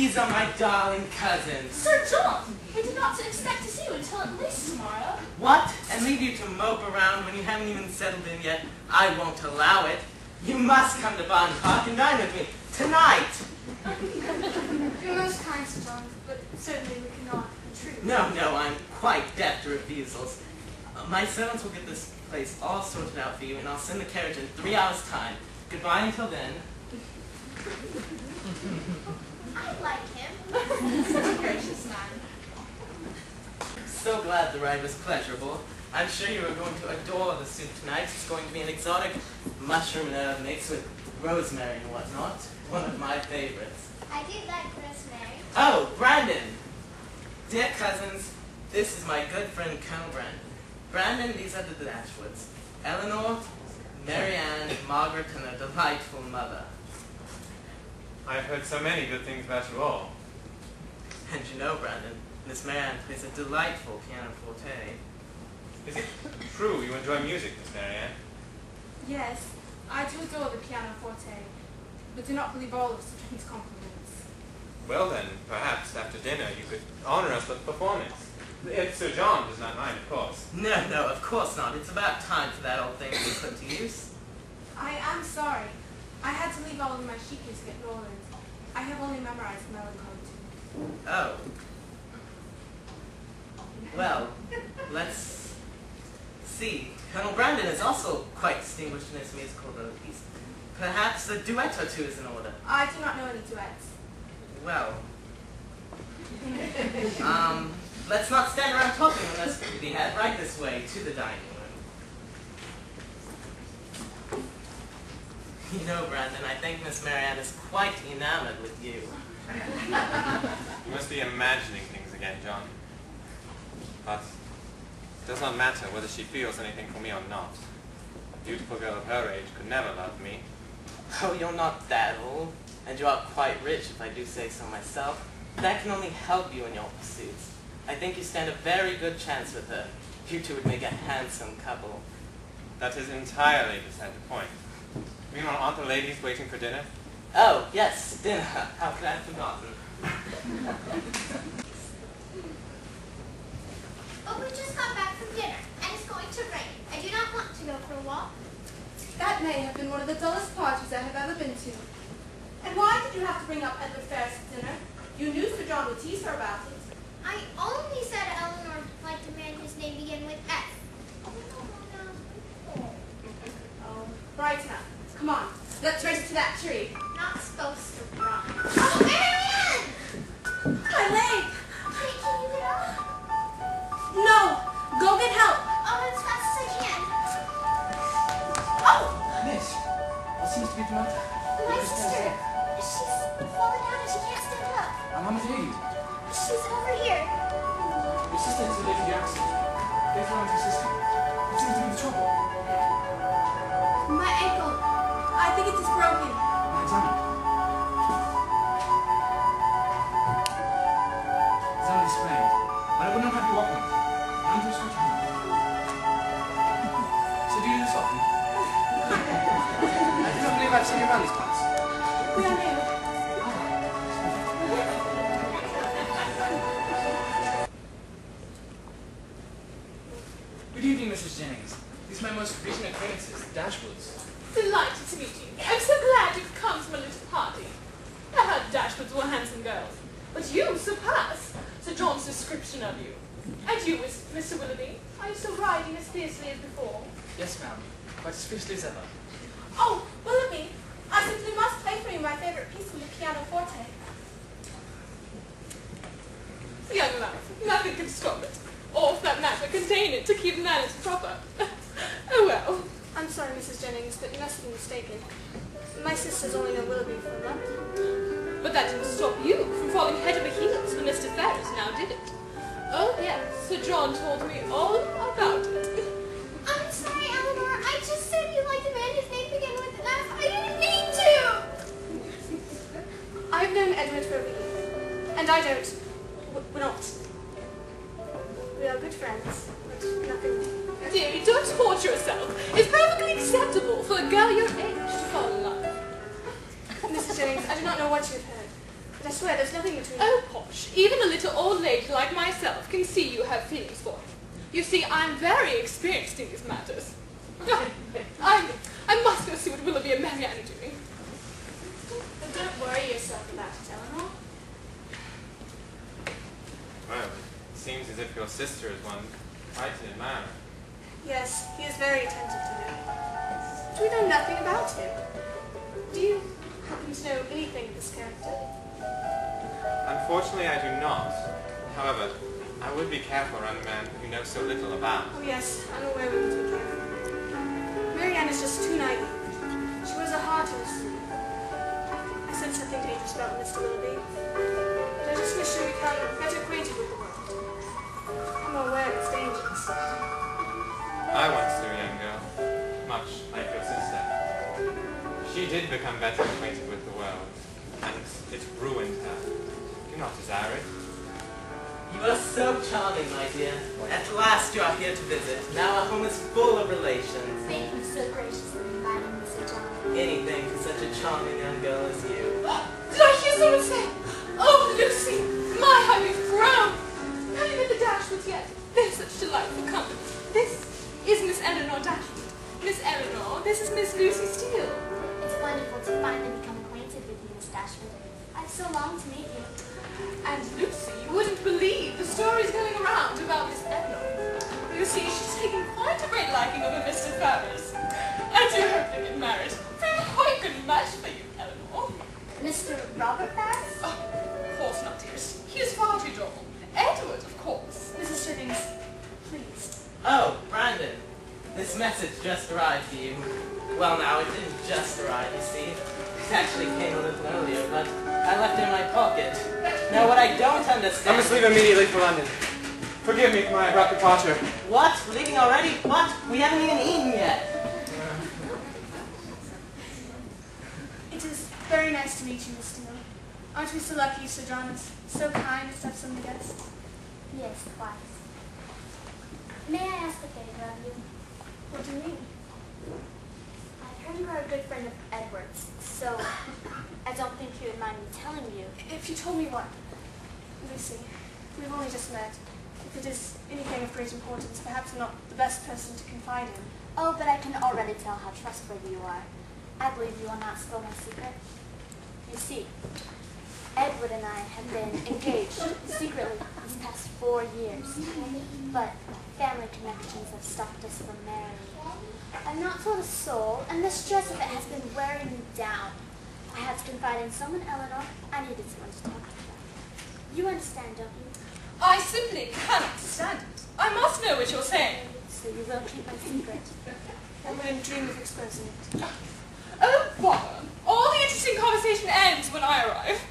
These are my darling cousins. Sir John, we did not expect to see you until at least tomorrow. What? And leave you to mope around when you haven't even settled in yet? I won't allow it. You must come to Bond Park and dine with me tonight. You're most kind, Sir John, but certainly we cannot intrude. No, I'm quite deaf to refusals. My servants will get this place all sorted out for you, and I'll send the carriage in 3 hours' time. Goodbye until then. I like him. Such a gracious man. So glad the ride was pleasurable. I'm sure you are going to adore the soup tonight. It's going to be an exotic mushroom and herb mixed with rosemary and whatnot. One of my favorites. I do like rosemary. Oh, Brandon! Dear cousins, this is my good friend Colonel Brandon. Brandon, these are the Dashwoods. Elinor, Marianne, Margaret, and their delightful mother. I've heard so many good things about you all. And you know, Brandon, Miss Marianne plays a delightful pianoforte. Is it true you enjoy music, Miss Marianne? Yes, I do adore the pianoforte, but do not believe all of Sir John's compliments. Well then, perhaps after dinner you could honor us with a performance. If Sir John does not mind, of course. No, of course not. It's about time for that old thing to be put to use. I am sorry. I had to leave all of my sheikahs to get Roland. I have only memorized melancholy tune. Oh. Well, let's see. Colonel Brandon is also quite distinguished in his musical abilities. Perhaps a duet or two is in order. I do not know any duets. Well, let's not stand around talking. Let's head right this way to the dining room. You know, Brandon, I think Miss Marianne is quite enamored with you. You must be imagining things again, John. But it does not matter whether she feels anything for me or not. A beautiful girl of her age could never love me. Oh, you're not that old, and you are quite rich, if I do say so myself. That can only help you in your pursuits. I think you stand a very good chance with her. You two would make a handsome couple. That is entirely beside the point. Meanwhile, aren't the ladies waiting for dinner? Oh, yes, dinner. How could I have forgotten? Oh, we just got back from dinner, and it's going to rain. I do not want to go for a walk. That may have been one of the dullest parties I have ever been to. And why did you have to bring up Edward Ferrars at dinner? You knew Sir John would tease her about it. I only said Elinor liked a man whose name began with F. Oh, right now. Come on, let's race to that tree. Not supposed to run. Oh, Marianne! My leg! Hey, can you get up? No! Go get help! Oh, as fast as I can. Oh! Miss, what seems to be the matter? My sister. She's fallen down and she can't stand up. I'm on the lead. She's over here. Your sister is related to the accident. Get her into the system. What seems to be the trouble? My ankle. I think it is broken. Now examine. It's only sprained, but I would not have you walk on it. I'm just switching on. So do you do this often? I do not believe I've seen you around these parts. We are new. Good evening, Mrs. Jennings. These are my most recent acquaintances, the Dashwoods. Delighted to meet you. I'm so glad you've come to my little party. I heard Dashwoods were handsome girls, but you surpass Sir John's description of you. And you, Mr. Willoughby, are you still riding as fiercely as before? Yes, ma'am. Quite as fiercely as ever. Oh, Willoughby, I simply must play for you my favorite piece on the pianoforte. Young love, nothing can stop it. Or, for that matter, contain it to keep manners proper. Oh well. I'm sorry, Mrs. Jennings, but you must be mistaken. My sisters only know Willoughby for a month. But that didn't stop you from falling head over heels for Mr. Ferrars, now did it? Oh yes, Sir John told me all about it. I'm sorry, Elinor. I just said you liked a man whose name began with F. I didn't mean to. I've known Edward for a week, and I don't. We're not. We are good friends, but nothing. Dearie, don't torture yourself. It's perfectly acceptable for a girl your age to fall in love. Mrs. Jennings, I do not know what you have heard. But I swear there's nothing between Oh, Posh, even a little old lady like myself can see you have feelings for him. You see, I'm very experienced in these matters. I must go see what Willoughby and Marianne are doing. But don't worry yourself about it, Elinor. Well, it seems as if your sister is one quite in manner. Yes, he is very attentive to her. But we know nothing about him. Do you happen to know anything of this character? Unfortunately, I do not. However, I would be careful around a man who knows so little about. Oh yes, I'm aware we need to be careful. Marianne is just too naive. She wears a heart on her sleeve. I said something dangerous about Mr. Willoughby, but I just wish she become better acquainted with the world. I'm aware it's dangerous. I once knew a young girl, much like your sister. She did become better acquainted with the world, and it ruined her. Do not desire it. You are so charming, my dear. At last you are here to visit. Now our home is full of relations. Thank you so graciously for inviting me, Sir John. Anything for such a charming young girl as you. Did I hear someone say, "Oh, Lucy, my, how you've grown! Have you met the Dashwoods yet? They're such delightful company. This is Miss Elinor Dashwood. Miss Elinor, this is Miss Lucy Steele." It's wonderful to finally become acquainted with you, Miss Dashwood. I've so longed to meet you. And Lucy, you wouldn't believe the stories going around about Miss Elinor. You see, she's taken quite a great liking of a Mr. Ferrers. I do hope they get married. They're quite a good match for you, Elinor. Mr. Robert Ferrers? Oh, of course not, dearest. He is far too droll. Edward, of course. Mrs. Chiddings, please. Oh, Brandon. This message just arrived for you. Well, now, it didn't just arrive, you see. It actually came a little earlier, but I left it in my pocket. Now, what I don't understand... I must leave immediately for London. Forgive me for my abrupt departure. What? Leaving already? What? We haven't even eaten yet. It is very nice to meet you, Miss Steele. Aren't we so lucky Sir John is so kind as to have some guests? Yes, quite. May I ask a favor of you? What do you mean? I've heard you are a good friend of Edward's, so I don't think you would mind me telling you. If you told me what? Lucy, we've only just met. If it is anything of great importance, perhaps I'm not the best person to confide in. Oh, but I can already tell how trustworthy you are. I believe you will not spill my secret. You see, Edward and I have been engaged secretly these past 4 years, but family connections have stopped us from marrying. I've not told a soul, and the stress of it has been wearing me down. I had to confide in someone, Elinor. I needed someone to talk to. You understand, don't you? I simply cannot stand it. I must know what you're saying. So you will keep my secret. I wouldn't dream of exposing it. Oh, bother. All the interesting conversation ends when I arrive.